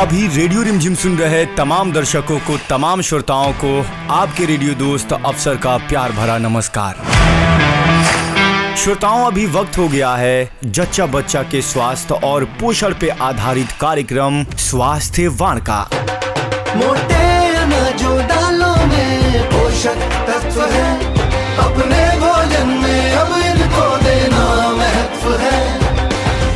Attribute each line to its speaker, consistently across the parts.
Speaker 1: अभी रेडियो रिमझिम सुन रहे तमाम दर्शकों को, तमाम श्रोताओं को आपके रेडियो दोस्त अफसर का प्यार भरा नमस्कार। श्रोताओं, अभी वक्त हो गया है जच्चा बच्चा के स्वास्थ्य और पोषण पे आधारित कार्यक्रम स्वास्थ्य वाण का।
Speaker 2: मोटे अनाजों दालों में पोषक तत्व है, अपने भोजन में अब इनको देना महत्व है।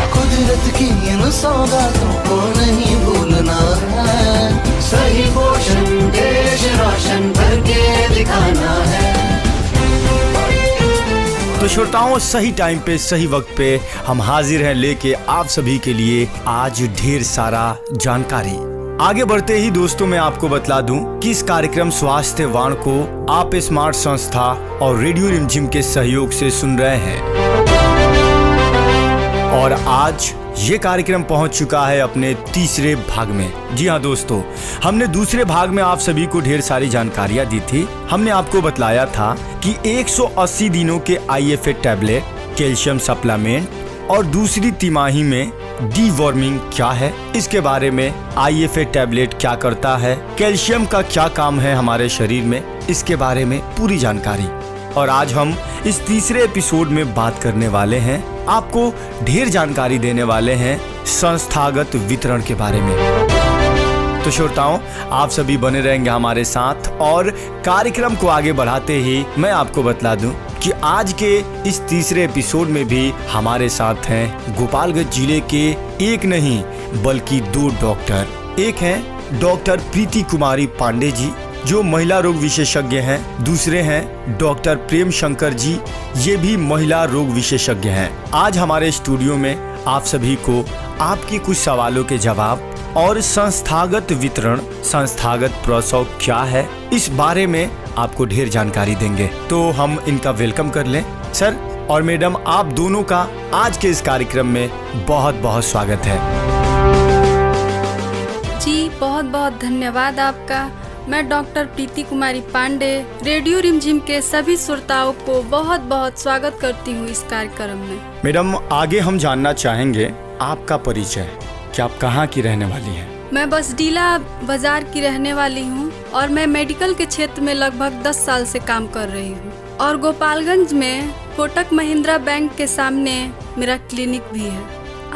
Speaker 2: कुदरत की इन सौगातों को नहीं भूलना है, सही पोषण देश राशन भर के दिखाना है।
Speaker 1: तो श्रोताओं, सही टाइम पे सही वक्त पे हम हाजिर हैं लेके आप सभी के लिए आज ढेर सारा जानकारी। आगे बढ़ते ही दोस्तों मैं आपको बतला दूं कि इस कार्यक्रम स्वास्थ्य वाण को आप स्मार्ट संस्था और रेडियो रिमझिम के सहयोग से सुन रहे हैं और आज ये कार्यक्रम पहुंच चुका है अपने तीसरे भाग में। जी हाँ दोस्तों, हमने दूसरे भाग में आप सभी को ढेर सारी जानकारियां दी थी। हमने आपको बतलाया था कि 180 दिनों के IFA टैबलेट, कैल्शियम सप्लीमेंट और दूसरी तिमाही में डीवॉर्मिंग क्या है, इसके बारे में IFA टैबलेट क्या करता है, कैल्शियम का क्या काम है हमारे शरीर में, इसके बारे में पूरी जानकारी। और आज हम इस तीसरे एपिसोड में बात करने वाले हैं, आपको ढेर जानकारी देने वाले हैं संस्थागत वितरण के बारे में। तो श्रोताओं, आप सभी बने रहेंगे हमारे साथ और कार्यक्रम को आगे बढ़ाते ही मैं आपको बतला दूं कि आज के इस तीसरे एपिसोड में भी हमारे साथ हैं गोपालगंज जिले के एक नहीं बल्कि 2 डॉक्टर। एक हैं डॉक्टर प्रीति कुमारी पांडे जी जो महिला रोग विशेषज्ञ हैं, दूसरे हैं डॉक्टर प्रेम शंकर जी, ये भी महिला रोग विशेषज्ञ हैं। आज हमारे स्टूडियो में आप सभी को आपके कुछ सवालों के जवाब और संस्थागत वितरण, संस्थागत प्रसव क्या है, इस बारे में आपको ढेर जानकारी देंगे। तो हम इनका वेलकम कर लें। सर और मैडम, आप दोनों का आज के इस कार्यक्रम में बहुत बहुत स्वागत है।
Speaker 3: जी बहुत बहुत धन्यवाद आपका। मैं डॉक्टर प्रीति कुमारी पांडे रेडियो रिमझिम के सभी श्रोताओं को बहुत बहुत स्वागत करती हूँ इस कार्यक्रम में।
Speaker 1: मैडम, आगे हम जानना चाहेंगे आपका परिचय, कि आप कहाँ की रहने वाली हैं?
Speaker 3: मैं बसडीला बाजार की रहने वाली हूँ और मैं मेडिकल के क्षेत्र में लगभग 10 साल से काम कर रही हूँ और गोपालगंज में कोटक महिंद्रा बैंक के सामने मेरा क्लिनिक भी है।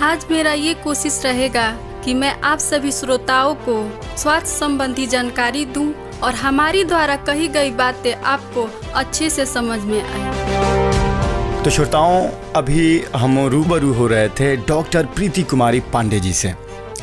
Speaker 3: आज मेरा ये कोशिश रहेगा कि मैं आप सभी श्रोताओं को स्वास्थ्य संबंधी जानकारी दूं और हमारी द्वारा कही गई बातें आपको अच्छे से समझ में आए।
Speaker 1: तो श्रोताओं, अभी हम रूबरू हो रहे थे डॉक्टर प्रीति कुमारी पांडे जी से।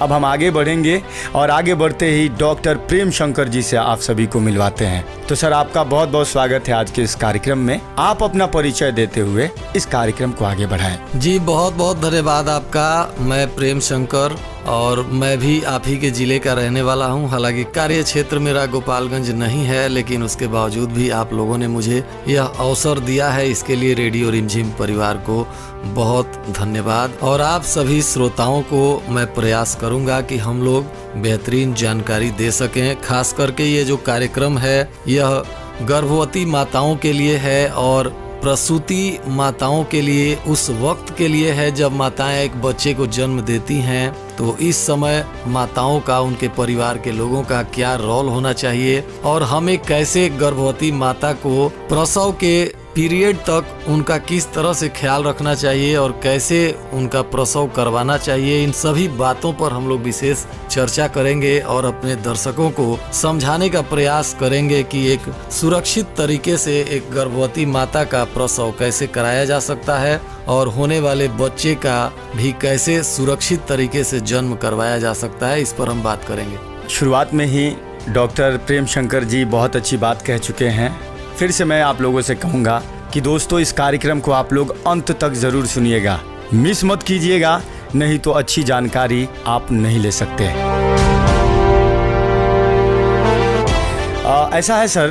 Speaker 1: अब हम आगे बढ़ेंगे और आगे बढ़ते ही डॉक्टर प्रेम शंकर जी से आप सभी को मिलवाते हैं। तो सर, आपका बहुत बहुत स्वागत है आज के इस कार्यक्रम में। आप अपना परिचय देते हुए इस कार्यक्रम को आगे बढ़ाएं।
Speaker 4: जी बहुत बहुत धन्यवाद आपका। मैं प्रेम शंकर और मैं भी आप ही के ज़िले का रहने वाला हूं। हालांकि कार्य क्षेत्र मेरा गोपालगंज नहीं है, लेकिन उसके बावजूद भी आप लोगों ने मुझे यह अवसर दिया है, इसके लिए रेडियो रिमझिम परिवार को बहुत धन्यवाद। और आप सभी श्रोताओं को मैं प्रयास करूंगा कि हम लोग बेहतरीन जानकारी दे सकें। खास करके ये जो कार्यक्रम है यह गर्भवती माताओं के लिए है और प्रसूति माताओं के लिए उस वक्त के लिए है जब माताएं एक बच्चे को जन्म देती हैं। तो इस समय माताओं का, उनके परिवार के लोगों का क्या रोल होना चाहिए और हमें कैसे गर्भवती माता को प्रसव के पीरियड तक उनका किस तरह से ख्याल रखना चाहिए और कैसे उनका प्रसव करवाना चाहिए, इन सभी बातों पर हम लोग विशेष चर्चा करेंगे और अपने दर्शकों को समझाने का प्रयास करेंगे कि एक सुरक्षित तरीके से एक गर्भवती माता का प्रसव कैसे कराया जा सकता है और होने वाले बच्चे का भी कैसे सुरक्षित तरीके से जन्म करवाया जा सकता है, इस पर हम बात करेंगे।
Speaker 1: शुरुआत में ही डॉक्टर प्रेम शंकर जी बहुत अच्छी बात कह चुके हैं। फिर से मैं आप लोगों से कहूँगा कि दोस्तों, इस कार्यक्रम को आप लोग अंत तक ज़रूर सुनिएगा, मिस मत कीजिएगा, नहीं तो अच्छी जानकारी आप नहीं ले सकते। ऐसा है सर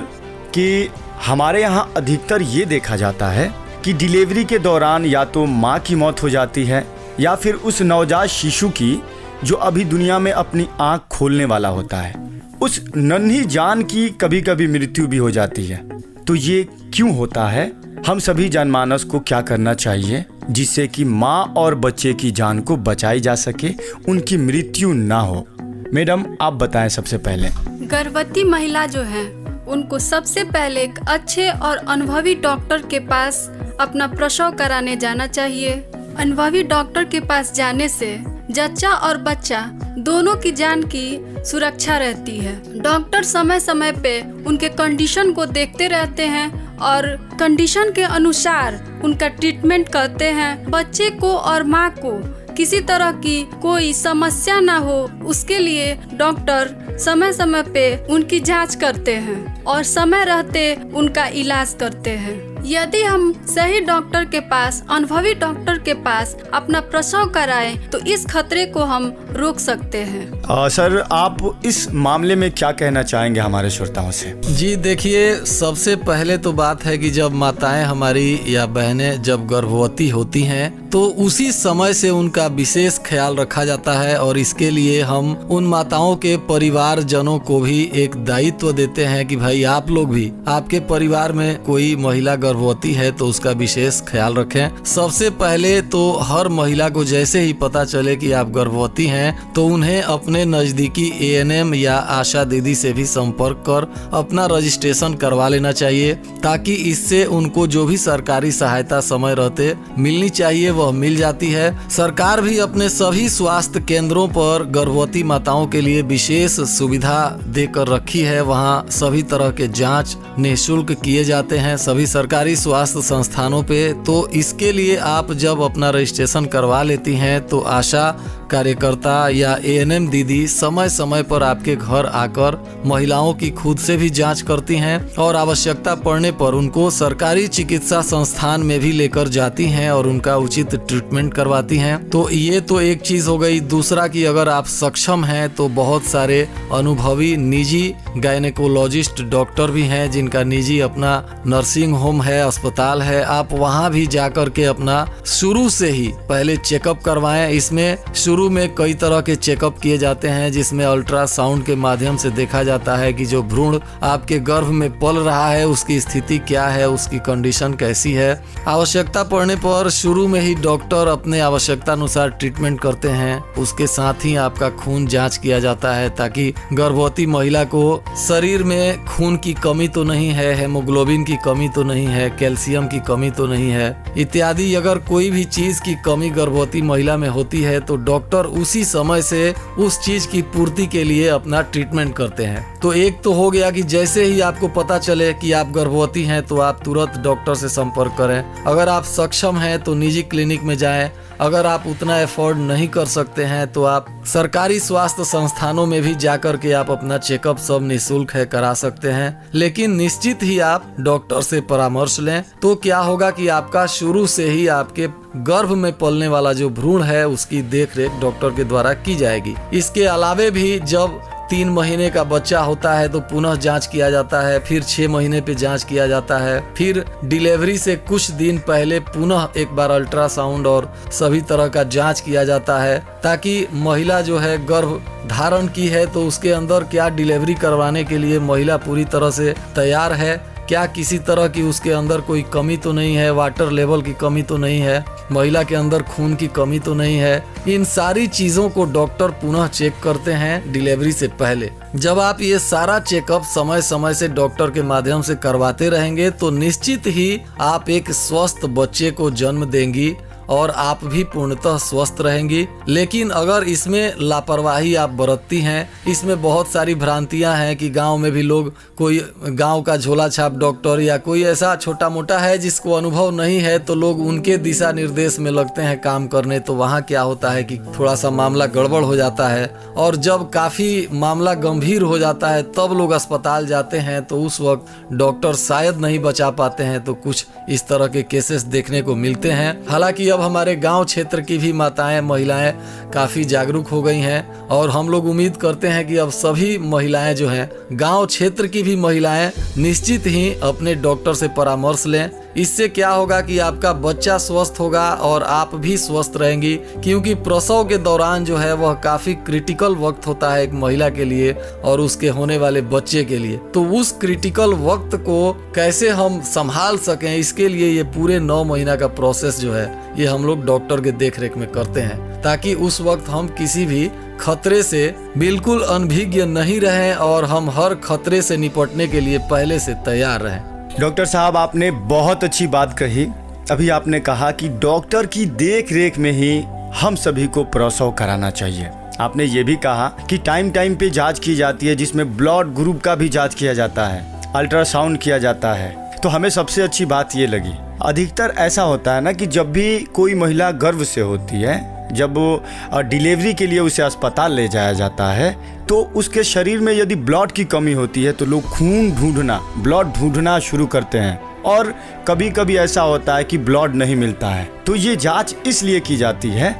Speaker 1: कि हमारे यहाँ अधिकतर ये देखा जाता है कि डिलीवरी के दौरान या तो माँ की मौत हो जाती है या फिर उस नवजात शिशु की जो अभी दुनिया में अपनी आँख खोलने वाला होता है, उस नन्ही जान की कभी कभी मृत्यु भी हो जाती है। तो ये क्यों होता है? हम सभी जनमानस को क्या करना चाहिए जिससे कि माँ और बच्चे की जान को बचाई जा सके, उनकी मृत्यु ना हो? मैडम आप बताएं सबसे पहले।
Speaker 3: गर्भवती महिला जो है उनको सबसे पहले एक अच्छे और अनुभवी डॉक्टर के पास अपना प्रसव कराने जाना चाहिए। अनुभवी डॉक्टर के पास जाने से जच्चा और बच्चा दोनों की जान की सुरक्षा रहती है। डॉक्टर समय समय पे उनके कंडीशन को देखते रहते हैं और कंडीशन के अनुसार उनका ट्रीटमेंट करते हैं। बच्चे को और माँ को किसी तरह की कोई समस्या ना हो उसके लिए डॉक्टर समय समय पे उनकी जांच करते हैं और समय रहते उनका इलाज करते हैं। यदि हम सही डॉक्टर के पास, अनुभवी डॉक्टर के पास अपना प्रसव कराएं तो इस खतरे को हम रोक सकते हैं।
Speaker 1: सर आप इस मामले में क्या कहना चाहेंगे हमारे श्रोताओं से?
Speaker 4: जी देखिए, सबसे पहले तो बात है कि जब माताएं हमारी या बहनें जब गर्भवती होती हैं तो उसी समय से उनका विशेष ख्याल रखा जाता है और इसके लिए हम उन माताओं के परिवारजनों को भी एक दायित्व देते हैं कि भाई आप लोग भी, आपके परिवार में कोई महिला गर्भवती है तो उसका विशेष ख्याल रखें। सबसे पहले तो हर महिला को जैसे ही पता चले कि आप गर्भवती हैं तो उन्हें अपने नजदीकी ANM या आशा दीदी से भी संपर्क कर अपना रजिस्ट्रेशन करवा लेना चाहिए, ताकि इससे उनको जो भी सरकारी सहायता समय रहते मिलनी चाहिए वह मिल जाती है। सरकार भी अपने सभी स्वास्थ्य केंद्रों पर गर्भवती माताओं के लिए विशेष सुविधा देकर रखी है। वहाँ सभी तरह के जांच निःशुल्क किए जाते हैं सभी सरकारी स्वास्थ्य संस्थानों पे। तो इसके लिए आप जब अपना रजिस्ट्रेशन करवा लेती हैं तो आशा कार्यकर्ता या ANM दीदी समय समय पर आपके घर आकर महिलाओं की खुद से भी जांच करती हैं और आवश्यकता पड़ने पर उनको सरकारी चिकित्सा संस्थान में भी लेकर जाती हैं और उनका उचित ट्रीटमेंट करवाती हैं। तो ये तो एक चीज हो गई। दूसरा कि अगर आप सक्षम हैं तो बहुत सारे अनुभवी निजी गायनेकोलॉजिस्ट डॉक्टर भी हैं जिनका निजी अपना नर्सिंग होम है, अस्पताल है। आप वहाँ भी जाकर के अपना शुरू से ही पहले चेकअप करवाएं। इसमें शुरू में कई तरह के चेकअप किए जाते हैं जिसमें अल्ट्रासाउंड के माध्यम से देखा जाता है कि जो भ्रूण आपके गर्भ में पल रहा है उसकी स्थिति क्या है, उसकी कंडीशन कैसी है। आवश्यकता पड़ने पर शुरू में ही डॉक्टर अपने आवश्यकता अनुसार ट्रीटमेंट करते हैं। उसके साथ ही आपका खून जांच किया जाता है ताकि गर्भवती महिला को शरीर में खून की कमी तो नहीं है, हेमोग्लोबिन की कमी तो नहीं है, कैल्शियम की कमी तो नहीं है इत्यादि। अगर कोई भी चीज की कमी गर्भवती महिला में होती है तो डॉक्टर उसी समय से उस चीज की पूर्ति के लिए अपना ट्रीटमेंट करते हैं। तो एक तो हो गया कि जैसे ही आपको पता चले कि आप गर्भवती हैं तो आप तुरंत डॉक्टर से संपर्क करें। अगर आप सक्षम हैं तो निजी क्लिनिक में जाएं। अगर आप उतना एफोर्ड नहीं कर सकते हैं तो आप सरकारी स्वास्थ्य संस्थानों में भी जाकर के आप अपना चेकअप सब निःशुल्क है करा सकते हैं। लेकिन निश्चित ही आप डॉक्टर से परामर्श लें। तो क्या होगा कि आपका शुरू से ही आपके गर्भ में पलने वाला जो भ्रूण है उसकी देखरेख डॉक्टर के द्वारा की जाएगी। इसके अलावे भी जब 3 महीने का बच्चा होता है तो पुनः जांच किया जाता है, फिर 6 महीने पे जांच किया जाता है, फिर डिलीवरी से कुछ दिन पहले पुनः एक बार अल्ट्रासाउंड और सभी तरह का जांच किया जाता है ताकि महिला जो है गर्भ धारण की है तो उसके अंदर क्या डिलीवरी करवाने के लिए महिला पूरी तरह से तैयार है, क्या किसी तरह की उसके अंदर कोई कमी तो नहीं है, वाटर लेवल की कमी तो नहीं है, महिला के अंदर खून की कमी तो नहीं है। इन सारी चीज़ों को डॉक्टर पुनः चेक करते हैं डिलीवरी से पहले। जब आप ये सारा चेकअप समय समय से डॉक्टर के माध्यम से करवाते रहेंगे तो निश्चित ही आप एक स्वस्थ बच्चे को जन्म देंगी और आप भी पूर्णतः स्वस्थ रहेंगी। लेकिन अगर इसमें लापरवाही आप बरतती हैं, इसमें बहुत सारी भ्रांतियां हैं कि गांव में भी लोग, कोई गांव का झोला छाप डॉक्टर या कोई ऐसा छोटा मोटा है जिसको अनुभव नहीं है तो लोग उनके दिशा निर्देश में लगते हैं काम करने। तो वहाँ क्या होता है कि थोड़ा सा मामला गड़बड़ हो जाता है और जब काफ़ी मामला गंभीर हो जाता है तब लोग अस्पताल जाते हैं तो उस वक्त डॉक्टर शायद नहीं बचा पाते हैं। तो कुछ इस तरह के केसेस देखने को मिलते हैं। हालांकि अब हमारे गांव क्षेत्र की भी माताएं, महिलाएं काफ़ी जागरूक हो गई हैं और हम लोग उम्मीद करते हैं कि अब सभी महिलाएं जो हैं, गांव क्षेत्र की भी महिलाएं निश्चित ही अपने डॉक्टर से परामर्श लें। इससे क्या होगा कि आपका बच्चा स्वस्थ होगा और आप भी स्वस्थ रहेंगी, क्योंकि प्रसव के दौरान जो है वह काफ़ी क्रिटिकल वक्त होता है एक महिला के लिए और उसके होने वाले बच्चे के लिए। तो उस क्रिटिकल वक्त को कैसे हम संभाल सकें, इसके लिए ये पूरे 9 महीना का प्रोसेस जो है ये हम लोग डॉक्टर के देखरेख में करते हैं ताकि उस वक्त हम किसी भी खतरे से बिल्कुल अनभिज्ञ नहीं रहें और हम हर खतरे से निपटने के लिए पहले से तैयार रहें।
Speaker 1: डॉक्टर साहब, आपने बहुत अच्छी बात कही। अभी आपने कहा कि डॉक्टर की देख रेख में ही हम सभी को प्रसव कराना चाहिए। आपने ये भी कहा कि टाइम टाइम पे जांच की जाती है, जिसमें ब्लड ग्रुप का भी जांच किया जाता है, अल्ट्रासाउंड किया जाता है। तो हमें सबसे अच्छी बात ये लगी। अधिकतर ऐसा होता है ना कि जब भी कोई महिला गर्भ से होती है, जब वो डिलीवरी के लिए उसे अस्पताल ले जाया जाता है, तो उसके शरीर में यदि ब्लड की कमी होती है तो लोग खून ढूंढना, ब्लड ढूंढना शुरू करते हैं। और कभी कभी ऐसा होता है कि ब्लड नहीं मिलता है। तो ये जांच इसलिए की जाती है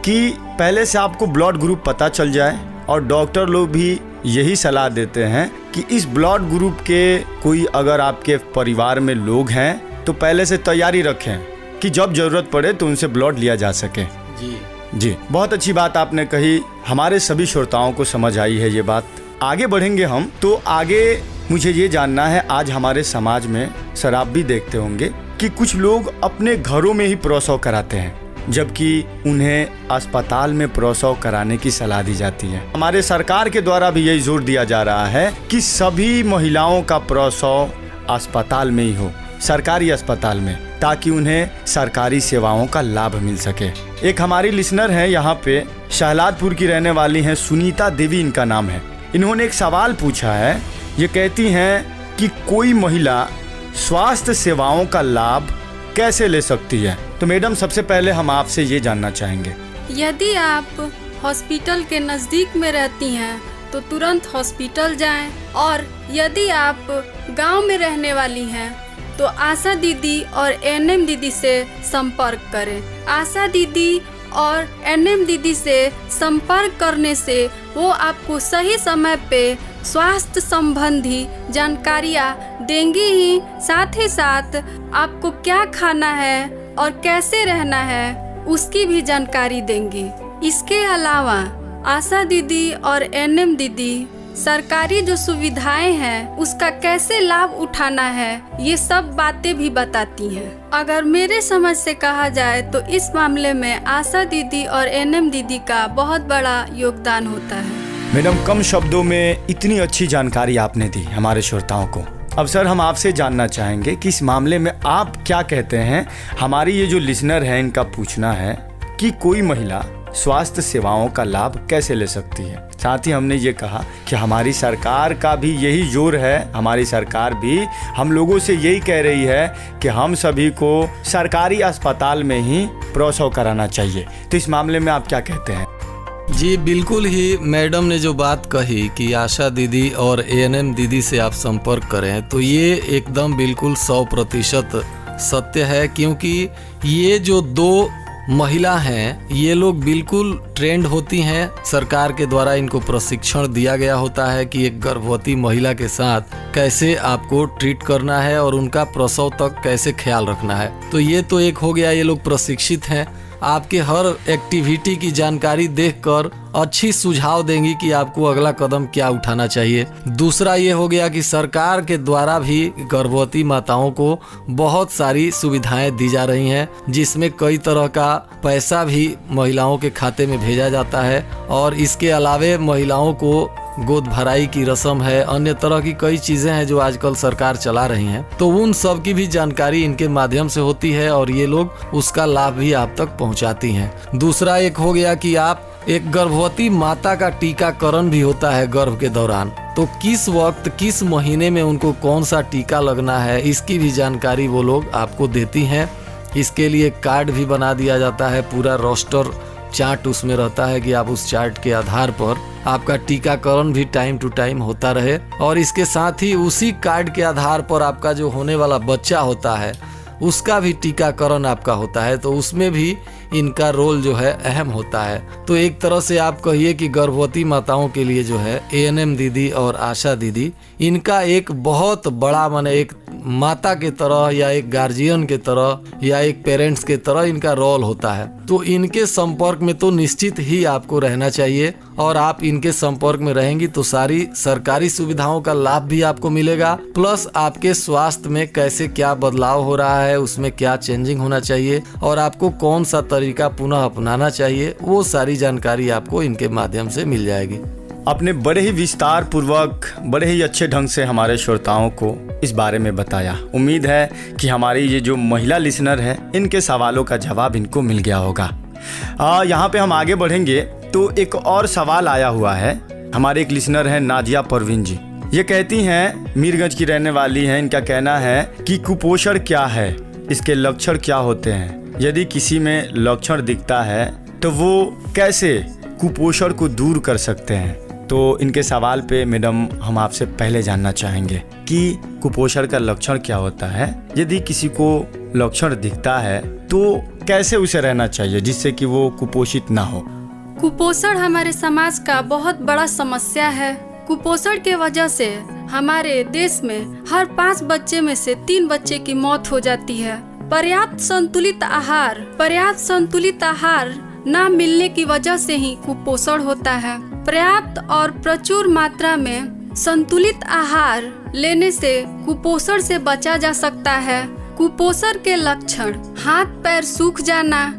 Speaker 1: कि पहले से आपको ब्लड ग्रुप पता चल जाए, और डॉक्टर लोग भी यही सलाह देते हैं कि इस ब्लड ग्रुप के कोई अगर आपके परिवार में लोग हैं तो पहले से तैयारी रखें कि जब जरूरत पड़े तो उनसे ब्लड लिया जा सके। जी, बहुत अच्छी बात आपने कही। हमारे सभी श्रोताओं को समझ आई है ये बात। आगे बढ़ेंगे हम। तो आगे मुझे ये जानना है, आज हमारे समाज में सर आप भी देखते होंगे कि कुछ लोग अपने घरों में ही प्रसव कराते हैं, जबकि उन्हें अस्पताल में प्रसव कराने की सलाह दी जाती है। हमारे सरकार के द्वारा भी यही जोर दिया जा रहा है कि सभी महिलाओं का प्रसव अस्पताल में ही हो, सरकारी अस्पताल में, ताकि उन्हें सरकारी सेवाओं का लाभ मिल सके। एक हमारी लिसनर है यहाँ पे, शहलादपुर की रहने वाली हैं, सुनीता देवी इनका नाम है। इन्होंने एक सवाल पूछा है। ये कहती हैं कि कोई महिला स्वास्थ्य सेवाओं का लाभ कैसे ले सकती है। तो मैडम, सबसे पहले हम आपसे ये जानना चाहेंगे,
Speaker 3: यदि आप हॉस्पिटल के नज़दीक में रहती हैं तो तुरंत हॉस्पिटल जाएं, और यदि आप गांव में रहने वाली हैं तो आशा दीदी और एनएम दीदी से संपर्क करें। आशा दीदी और एनएम दीदी से संपर्क करने से वो आपको सही समय पे स्वास्थ्य संबंधी जानकारियाँ देंगी ही, साथ ही साथ आपको क्या खाना है और कैसे रहना है उसकी भी जानकारी देंगी। इसके अलावा आशा दीदी और एनएम दीदी सरकारी जो सुविधाएं हैं उसका कैसे लाभ उठाना है, ये सब बातें भी बताती हैं। अगर मेरे समझ से कहा जाए तो इस मामले में आशा दीदी और एनएम दीदी का बहुत बड़ा योगदान होता है।
Speaker 1: मैडम, कम शब्दों में इतनी अच्छी जानकारी आपने दी हमारे श्रोताओं को। अब सर, हम आपसे जानना चाहेंगे कि इस मामले में आप क्या कहते हैं। हमारी ये जो लिसनर है, इनका पूछना है कि कोई महिला स्वास्थ्य सेवाओं का लाभ कैसे ले सकती है। साथ ही हमने ये कहा कि हमारी सरकार का भी यही जोर है, हमारी सरकार भी हम लोगों से यही कह रही है कि हम सभी को सरकारी अस्पताल में ही प्रसव कराना चाहिए। तो इस मामले में आप क्या कहते हैं?
Speaker 4: जी बिल्कुल ही, मैडम ने जो बात कही कि आशा दीदी और एएनएम दीदी से आप संपर्क करें, तो ये एकदम बिल्कुल 100% सत्य है। क्योंकि ये जो दो महिला हैं, ये लोग बिल्कुल ट्रेंड होती हैं। सरकार के द्वारा इनको प्रशिक्षण दिया गया होता है कि एक गर्भवती महिला के साथ कैसे आपको ट्रीट करना है और उनका प्रसव तक कैसे ख्याल रखना है। तो ये तो एक हो गया, ये लोग प्रशिक्षित हैं। आपके हर एक्टिविटी की जानकारी देखकर अच्छी सुझाव देंगी कि आपको अगला कदम क्या उठाना चाहिए। दूसरा ये हो गया कि सरकार के द्वारा भी गर्भवती माताओं को बहुत सारी सुविधाएं दी जा रही हैं, जिसमें कई तरह का पैसा भी महिलाओं के खाते में भेजा जाता है। और इसके अलावे महिलाओं को गोद भराई की रस्म है, अन्य तरह की कई चीजें हैं जो आजकल सरकार चला रही हैं। तो उन सब की भी जानकारी इनके माध्यम से होती है और ये लोग उसका लाभ भी आप तक पहुंचाती हैं। दूसरा एक हो गया कि आप एक गर्भवती माता का टीकाकरण भी होता है गर्भ के दौरान। तो किस वक्त किस महीने में उनको कौन सा टीका लगना है, इसकी भी जानकारी वो लोग आपको देती हैं। इसके लिए कार्ड भी बना दिया जाता है, पूरा रोस्टर चार्ट उसमें रहता है कि आप उस चार्ट के आधार पर आपका टीकाकरण भी टाइम टू टाइम होता रहे। और इसके साथ ही उसी कार्ड के आधार पर आपका जो होने वाला बच्चा होता है उसका भी टीकाकरण आपका होता है। तो उसमें भी इनका रोल जो है अहम होता है। तो एक तरह से आप कहिए कि गर्भवती माताओं के लिए जो है एएनएम दीदी और आशा दीदी, इनका एक बहुत बड़ा माने एक माता के तरह या एक गार्जियन के तरह या एक पेरेंट्स के तरह इनका रोल होता है। तो इनके संपर्क में तो निश्चित ही आपको रहना चाहिए। और आप इनके संपर्क में रहेंगी तो सारी सरकारी सुविधाओं का लाभ भी आपको मिलेगा, प्लस आपके स्वास्थ्य में कैसे क्या बदलाव हो रहा है, उसमें क्या चेंजिंग होना चाहिए और आपको कौन सा तरीका पुनः अपनाना चाहिए, वो सारी जानकारी आपको इनके माध्यम से मिल जाएगी।
Speaker 1: आपने बड़े ही विस्तार पूर्वक, बड़े ही अच्छे ढंग से हमारे श्रोताओं को इस बारे में बताया। उम्मीद है कि हमारी ये जो महिला लिसनर है, इनके सवालों का जवाब इनको मिल गया होगा। यहाँ पे हम आगे बढ़ेंगे तो एक और सवाल आया हुआ है। हमारे एक लिसनर हैं नादिया परवीन जी। ये कहती हैं, मीरगंज की रहने वाली हैं। इनका कहना है कि कुपोषण क्या है, इसके लक्षण क्या होते हैं, यदि किसी में लक्षण दिखता है तो वो कैसे कुपोषण को दूर कर सकते हैं। तो इनके सवाल पे मैडम हम आपसे पहले जानना चाहेंगे कि कुपोषण का लक्षण क्या होता है, यदि किसी को लक्षण दिखता है तो कैसे उसे रहना चाहिए जिससे कि वो कुपोषित ना हो।
Speaker 3: कुपोषण हमारे समाज का बहुत बड़ा समस्या है। कुपोषण के वजह से हमारे देश में हर 5 बच्चे में से 3 बच्चे की मौत हो जाती है। पर्याप्त संतुलित आहार न मिलने की वजह से ही कुपोषण होता है। पर्याप्त और प्रचुर मात्रा में संतुलित आहार लेने से कुपोषण से बचा जा सकता है। कुपोषण के लक्षण: हाथ पैर सूख जाना,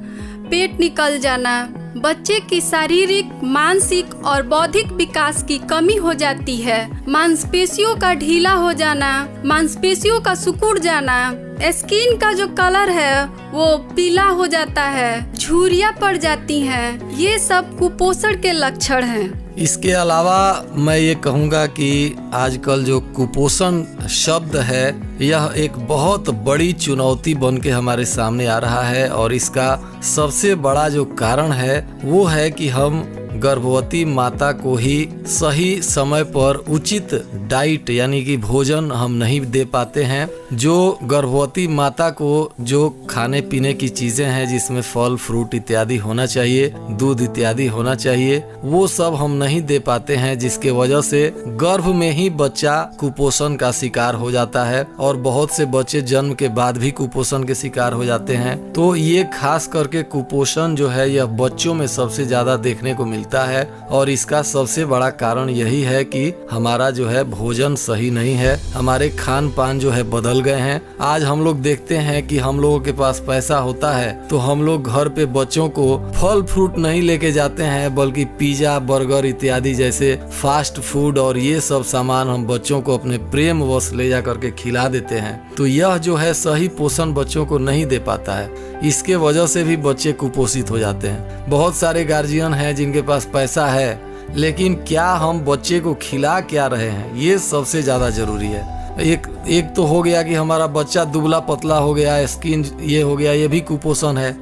Speaker 3: पेट निकल जाना, बच्चे की शारीरिक, मानसिक और बौद्धिक विकास की कमी हो जाती है, मांसपेशियों का ढीला हो जाना, मांसपेशियों का सिकुड़ जाना, स्किन का जो कलर है वो पीला हो जाता है, झुर्रियां पड़ जाती हैं। ये सब कुपोषण के लक्षण हैं।
Speaker 4: इसके अलावा मैं ये कहूँगा कि आजकल जो कुपोषण शब्द है, यह एक बहुत बड़ी चुनौती बन के हमारे सामने आ रहा है। और इसका सबसे बड़ा जो कारण है वो है कि हम गर्भवती माता को ही सही समय पर उचित डाइट यानी कि भोजन हम नहीं दे पाते हैं। जो गर्भवती माता को जो खाने पीने की चीज़ें हैं जिसमें फल फ्रूट इत्यादि होना चाहिए, दूध इत्यादि होना चाहिए, वो सब हम नहीं दे पाते हैं, जिसके वजह से गर्भ में ही बच्चा कुपोषण का शिकार हो जाता है। और बहुत से बच्चे जन्म के बाद भी कुपोषण के शिकार हो जाते हैं। तो ये खास करके कुपोषण जो है यह बच्चों में सबसे ज़्यादा देखने को मिलता है। और इसका सबसे बड़ा कारण यही है कि हमारा जो है भोजन सही नहीं है, हमारे खान पान जो है बदल गए हैं। आज हम लोग देखते हैं कि हम लोगों के पास पैसा होता है तो हम लोग घर पे बच्चों को फल फ्रूट नहीं लेके जाते हैं, बल्कि पिज्जा बर्गर इत्यादि जैसे फास्ट फूड और ये सब सामान हम बच्चों को अपने प्रेम वश ले जा करके खिला देते हैं। तो यह जो है सही पोषण बच्चों को नहीं दे पाता है। इसके वजह से भी बच्चे कुपोषित हो जाते हैं। बहुत सारे गार्जियन हैं जिनके पास पैसा है, लेकिन क्या हम बच्चे को खिला क्या रहे हैं, ये सबसे ज़्यादा जरूरी है। एक तो हो गया कि हमारा बच्चा दुबला पतला हो गया, स्किन ये हो गया, ये भी कुपोषण है।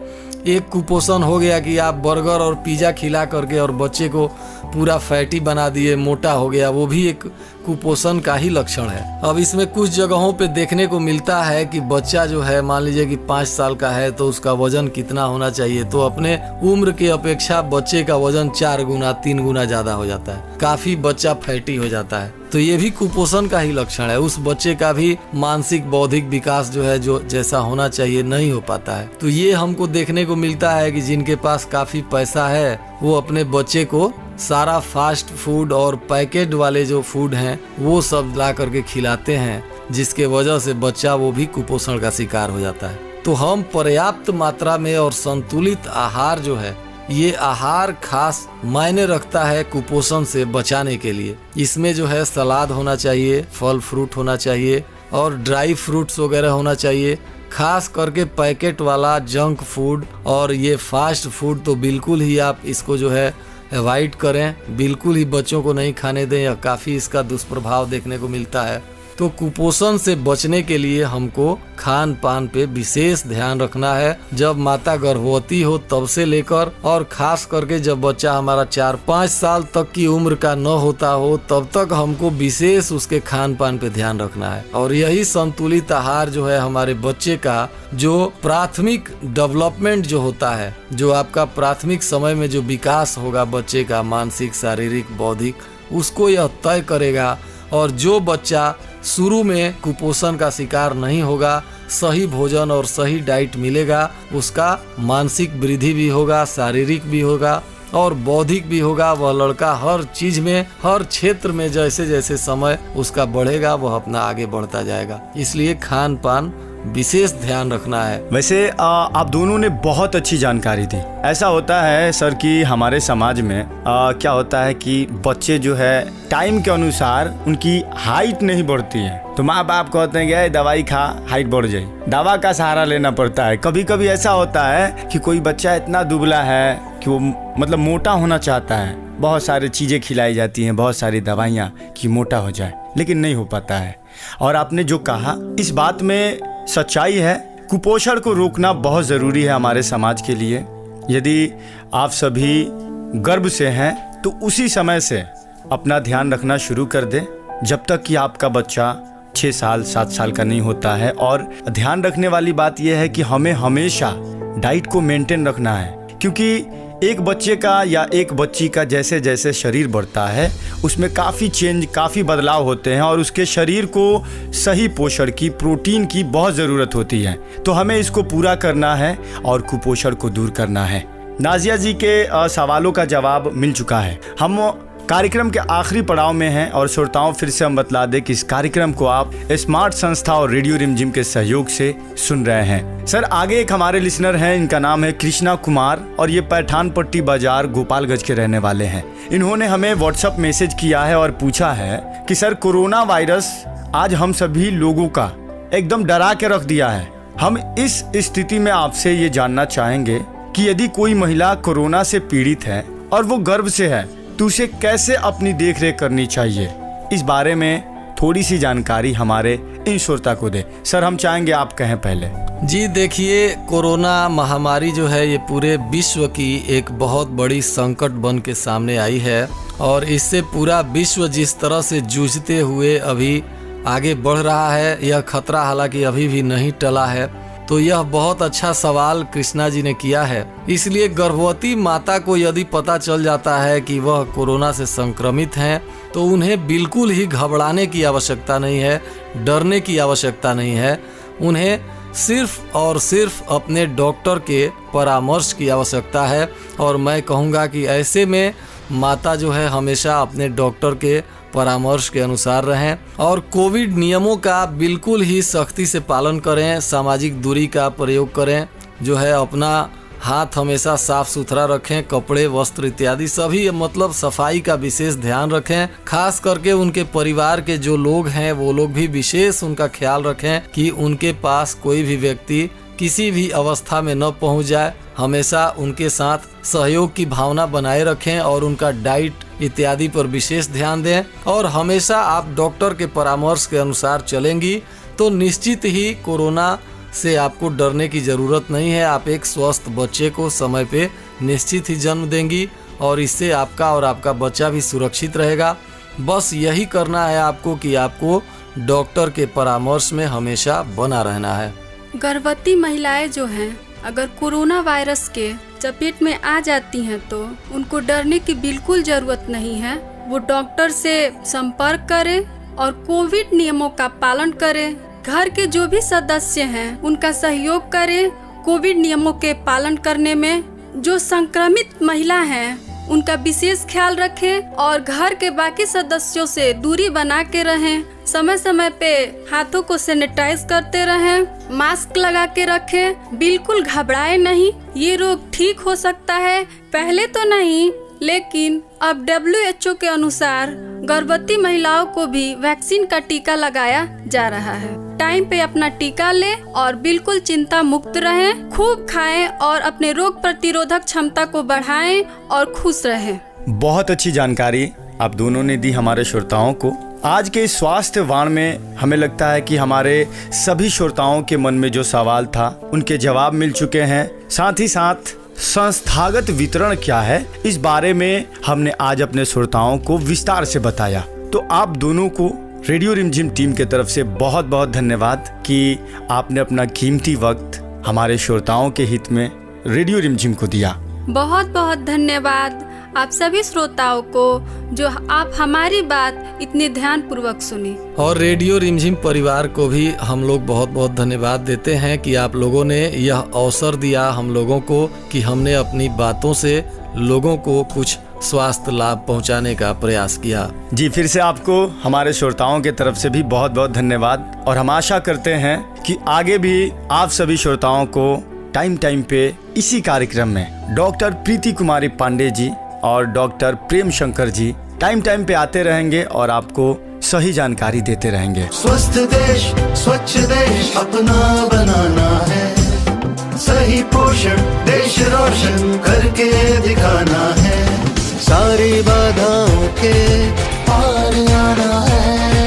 Speaker 4: एक कुपोषण हो गया कि आप बर्गर और पिज़्ज़ा खिला करके और बच्चे को पूरा फैटी बना दिए, मोटा हो गया, वो भी एक कुपोषण का ही लक्षण है। अब इसमें कुछ जगहों पे देखने को मिलता है कि बच्चा जो है, मान लीजिए कि 5 साल का है तो उसका वजन कितना होना चाहिए, तो अपने उम्र के अपेक्षा बच्चे का वजन 4 गुना 3 गुना ज़्यादा हो जाता है, काफ़ी बच्चा फैटी हो जाता है। तो ये भी कुपोषण का ही लक्षण है। उस बच्चे का भी मानसिक बौद्धिक विकास जो है जो जैसा होना चाहिए नहीं हो पाता है। तो ये हमको देखने को मिलता है कि जिनके पास काफ़ी पैसा है वो अपने बच्चे को सारा फास्ट फूड और पैकेट वाले जो फूड हैं वो सब ला करके खिलाते हैं, जिसके वजह से बच्चा वो भी कुपोषण का शिकार हो जाता है। तो हम पर्याप्त मात्रा में और संतुलित आहार जो है, ये आहार खास मायने रखता है कुपोषण से बचाने के लिए। इसमें जो है सलाद होना चाहिए, फल फ्रूट होना चाहिए और ड्राई फ्रूट्स वगैरह होना चाहिए। खास करके पैकेट वाला जंक फूड और ये फास्ट फूड तो बिल्कुल ही आप इसको जो है अवॉइड करें, बिल्कुल ही बच्चों को नहीं खाने दें, या काफ़ी इसका दुष्प्रभाव देखने को मिलता है। तो कुपोषण से बचने के लिए हमको खान पान पे विशेष ध्यान रखना है। जब माता गर्भवती हो तब से लेकर और खास करके जब बच्चा हमारा 4-5 साल तक की उम्र का न होता हो तब तक हमको विशेष उसके खान पान पे ध्यान रखना है। और यही संतुलित आहार जो है हमारे बच्चे का जो प्राथमिक डेवलपमेंट जो होता है, जो आपका प्राथमिक समय में जो विकास होगा बच्चे का मानसिक शारीरिक बौद्धिक, उसको यह तय करेगा। और जो बच्चा शुरू में कुपोषण का शिकार नहीं होगा, सही भोजन और सही डाइट मिलेगा, उसका मानसिक वृद्धि भी होगा, शारीरिक भी होगा और बौद्धिक भी होगा। वह लड़का हर चीज में, हर क्षेत्र में जैसे जैसे समय उसका बढ़ेगा वह अपना आगे बढ़ता जाएगा। इसलिए खान पान विशेष ध्यान रखना है।
Speaker 1: वैसे आप दोनों ने बहुत अच्छी जानकारी दी। ऐसा होता है सर कि हमारे समाज में क्या होता है कि बच्चे जो है टाइम के अनुसार उनकी हाइट नहीं बढ़ती है, तो माँ बाप कहते हैं कि दवाई खा हाइट बढ़ जाए, दवा का सहारा लेना पड़ता है। कभी कभी ऐसा होता है कि कोई बच्चा इतना दुबला है कि वो मतलब मोटा होना चाहता है, बहुत सारी चीज़ें खिलाई जाती हैं, बहुत सारी दवाइयाँ कि मोटा हो जाए, लेकिन नहीं हो पाता है। और आपने जो कहा इस बात में सच्चाई है। कुपोषण को रोकना बहुत ज़रूरी है हमारे समाज के लिए। यदि आप सभी गर्भ से हैं तो उसी समय से अपना ध्यान रखना शुरू कर दें जब तक कि आपका बच्चा 6 साल 7 साल का नहीं होता है। और ध्यान रखने वाली बात यह है कि हमें हमेशा डाइट को मेंटेन रखना है, क्योंकि एक बच्चे का या एक बच्ची का जैसे जैसे शरीर बढ़ता है उसमें काफ़ी बदलाव होते हैं और उसके शरीर को सही पोषण की, प्रोटीन की बहुत ज़रूरत होती है। तो हमें इसको पूरा करना है और कुपोषण को दूर करना है। नाजिया जी के सवालों का जवाब मिल चुका है। हम कार्यक्रम के आखिरी पड़ाव में हैं और श्रोताओं फिर से हम बतला दें कि इस कार्यक्रम को आप स्मार्ट संस्था और रेडियो रिमझिम के सहयोग से सुन रहे हैं। सर आगे एक हमारे लिसनर हैं, इनका नाम है कृष्णा कुमार और ये पैठानपट्टी बाजार गोपालगंज के रहने वाले हैं। इन्होंने हमें व्हाट्सएप मैसेज किया है और पूछा है कि सर कोरोना वायरस आज हम सभी लोगों का एकदम डरा के रख दिया है। हम इस स्थिति में आपसे ये जानना चाहेंगे कि यदि कोई महिला कोरोना से पीड़ित है और वो गर्भ से है तो उसे कैसे अपनी देखरेख करनी चाहिए, इस बारे में थोड़ी सी जानकारी हमारे इन श्रोता को दे। सर हम चाहेंगे आप कहें पहले।
Speaker 4: जी देखिए, कोरोना महामारी जो है ये पूरे विश्व की एक बहुत बड़ी संकट बन के सामने आई है और इससे पूरा विश्व जिस तरह से जूझते हुए अभी आगे बढ़ रहा है, यह खतरा हालांकि अभी भी नहीं टला है। तो यह बहुत अच्छा सवाल कृष्णा जी ने किया है। इसलिए गर्भवती माता को यदि पता चल जाता है कि वह कोरोना से संक्रमित हैं तो उन्हें बिल्कुल ही घबराने की आवश्यकता नहीं है, डरने की आवश्यकता नहीं है। उन्हें सिर्फ और सिर्फ अपने डॉक्टर के परामर्श की आवश्यकता है और मैं कहूँगा कि ऐसे में माता जो है हमेशा अपने डॉक्टर के परामर्श के अनुसार रहें और कोविड नियमों का बिल्कुल ही सख्ती से पालन करें, सामाजिक दूरी का प्रयोग करें, जो है अपना हाथ हमेशा साफ सुथरा रखें, कपड़े वस्त्र इत्यादि सभी मतलब सफाई का विशेष ध्यान रखें। खास करके उनके परिवार के जो लोग हैं वो लोग भी विशेष उनका ख्याल रखें कि उनके पास कोई भी व्यक्ति किसी भी अवस्था में न पहुंच जाए। हमेशा उनके साथ सहयोग की भावना बनाए रखें और उनका डाइट इत्यादि पर विशेष ध्यान दें और हमेशा आप डॉक्टर के परामर्श के अनुसार चलेंगी तो निश्चित ही कोरोना से आपको डरने की ज़रूरत नहीं है। आप एक स्वस्थ बच्चे को समय पे निश्चित ही जन्म देंगी और इससे आपका और आपका बच्चा भी सुरक्षित रहेगा। बस यही करना है आपको कि आपको डॉक्टर के परामर्श में हमेशा बना रहना है।
Speaker 3: गर्भवती महिलाएं जो हैं अगर कोरोना वायरस के चपेट में आ जाती हैं तो उनको डरने की बिल्कुल ज़रूरत नहीं है। वो डॉक्टर से संपर्क करें और कोविड नियमों का पालन करें। घर के जो भी सदस्य हैं उनका सहयोग करें कोविड नियमों के पालन करने में। जो संक्रमित महिला हैं उनका विशेष ख्याल रखें और घर के बाकी सदस्यों से दूरी बना के रहें। समय समय पे हाथों को सैनिटाइज करते रहें, मास्क लगा के रखें। बिल्कुल घबराए नहीं, ये रोग ठीक हो सकता है, पहले तो नहीं लेकिन अब WHO के अनुसार गर्भवती महिलाओं को भी वैक्सीन का टीका लगाया जा रहा है। टाइम पे अपना टीका लें और बिल्कुल चिंता मुक्त रहें, खूब खाएं और अपने रोग प्रतिरोधक क्षमता को बढ़ाएं और खुश रहें।
Speaker 1: बहुत अच्छी जानकारी आप दोनों ने दी हमारे श्रोताओं को। आज के इस स्वास्थ्य वाण में हमें लगता है कि हमारे सभी श्रोताओं के मन में जो सवाल था उनके जवाब मिल चुके हैं। साथ ही साथ संस्थागत वितरण क्या है इस बारे में हमने आज अपने श्रोताओं को विस्तार से बताया। तो आप दोनों को रेडियो रिमझिम टीम के तरफ से बहुत बहुत धन्यवाद कि आपने अपना कीमती वक्त हमारे श्रोताओं के हित में रेडियो रिमझिम को दिया।
Speaker 3: बहुत बहुत धन्यवाद आप सभी श्रोताओं को जो आप हमारी बात इतने ध्यान पूर्वक सुनी।
Speaker 4: और रेडियो रिमझिम परिवार को भी हम लोग बहुत बहुत धन्यवाद देते हैं कि आप लोगों ने यह अवसर दिया हम लोगों को कि हमने अपनी बातों से लोगों को कुछ स्वास्थ्य लाभ पहुंचाने का प्रयास किया।
Speaker 1: जी, फिर से आपको हमारे श्रोताओं के तरफ से भी बहुत बहुत धन्यवाद और हम आशा करते हैं कि आगे भी आप सभी श्रोताओं को टाइम टाइम पे इसी कार्यक्रम में डॉक्टर प्रीति कुमारी पांडे जी और doctor Prem Shankar ji time time पे आते रहेंगे और आपको सही जानकारी देते रहेंगे।
Speaker 2: स्वस्थ देश स्वच्छ देश अपना बनाना है, सही पोषण देश रोशन करके दिखाना है, सारी बाधाओं के पार आना है,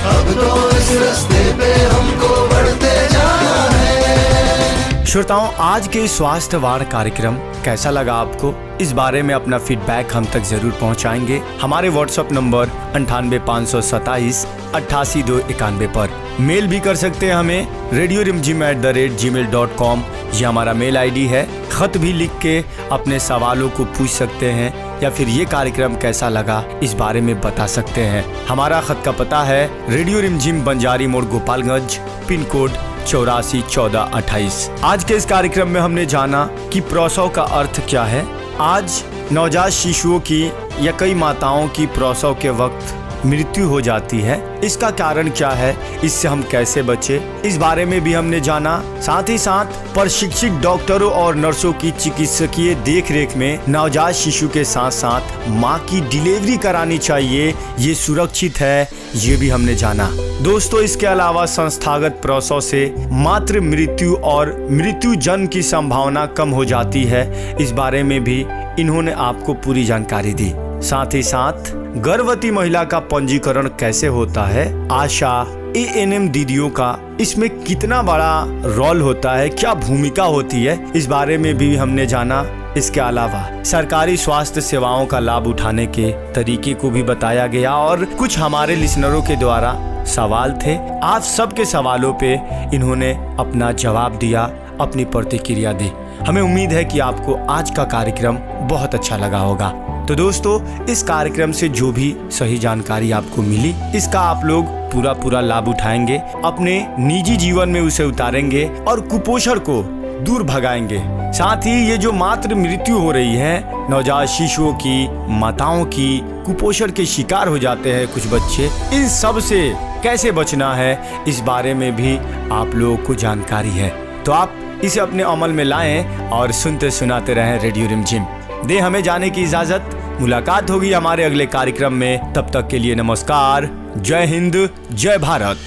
Speaker 2: अब तो इस रास्ते पे हमको बढ़ते जाना है।
Speaker 1: श्रोताओं, आज के स्वास्थ्य वार कार्यक्रम कैसा लगा आपको? इस बारे में अपना फीडबैक हम तक जरूर पहुंचाएंगे हमारे व्हाट्सएप नंबर 98 527 पर। मेल भी कर सकते हैं हमें radiorimjim@gmail.com, ये हमारा मेल आईडी है। खत भी लिख के अपने सवालों को पूछ सकते हैं या फिर ये कार्यक्रम कैसा लगा इस बारे में बता सकते हैं। हमारा खत का पता है रेडियो रिमझिम बंजारी मोड़ गोपालगंज, पिन कोड 841428। आज के इस कार्यक्रम में हमने जाना कि प्रसव का अर्थ क्या है। आज नवजात शिशुओं की या कई माताओं की प्रसव के वक्त मृत्यु हो जाती है, इसका कारण क्या है, इससे हम कैसे बचे, इस बारे में भी हमने जाना। साथ ही साथ प्रशिक्षित डॉक्टरों और नर्सों की चिकित्सकीय देखरेख में नवजात शिशु के साथ साथ मां की डिलीवरी करानी चाहिए, ये सुरक्षित है, ये भी हमने जाना। दोस्तों, इसके अलावा संस्थागत प्रसव से मातृ मृत्यु और मृत्यु जन्म की संभावना कम हो जाती है, इस बारे में भी इन्होंने आपको पूरी जानकारी दी। साथ ही साथ गर्भवती महिला का पंजीकरण कैसे होता है, आशा ANM दीदियों का इसमें कितना बड़ा रोल होता है, क्या भूमिका होती है, इस बारे में भी हमने जाना। इसके अलावा सरकारी स्वास्थ्य सेवाओं का लाभ उठाने के तरीके को भी बताया गया और कुछ हमारे लिसनरों के द्वारा सवाल थे। आप सबके सवालों पे इन्होंने अपना जवाब दिया, अपनी प्रतिक्रिया दी। हमें उम्मीद है कि आपको आज का कार्यक्रम बहुत अच्छा लगा होगा। तो दोस्तों, इस कार्यक्रम से जो भी सही जानकारी आपको मिली, इसका आप लोग पूरा लाभ उठाएंगे, अपने निजी जीवन में उसे उतारेंगे और कुपोषण को दूर भगाएंगे। साथ ही ये जो मातृ मृत्यु हो रही है नवजात शिशुओं की, माताओं की, कुपोषण के शिकार हो जाते हैं कुछ बच्चे, इन सब से कैसे बचना है, इस बारे में भी आप लोगों को जानकारी है। तो आप इसे अपने अमल में लाएं और सुनते सुनाते रहें रेडियो रिमझिम। दे हमें जाने की इजाजत। मुलाकात होगी हमारे अगले कार्यक्रम में। तब तक के लिए नमस्कार। जय हिंद, जय भारत।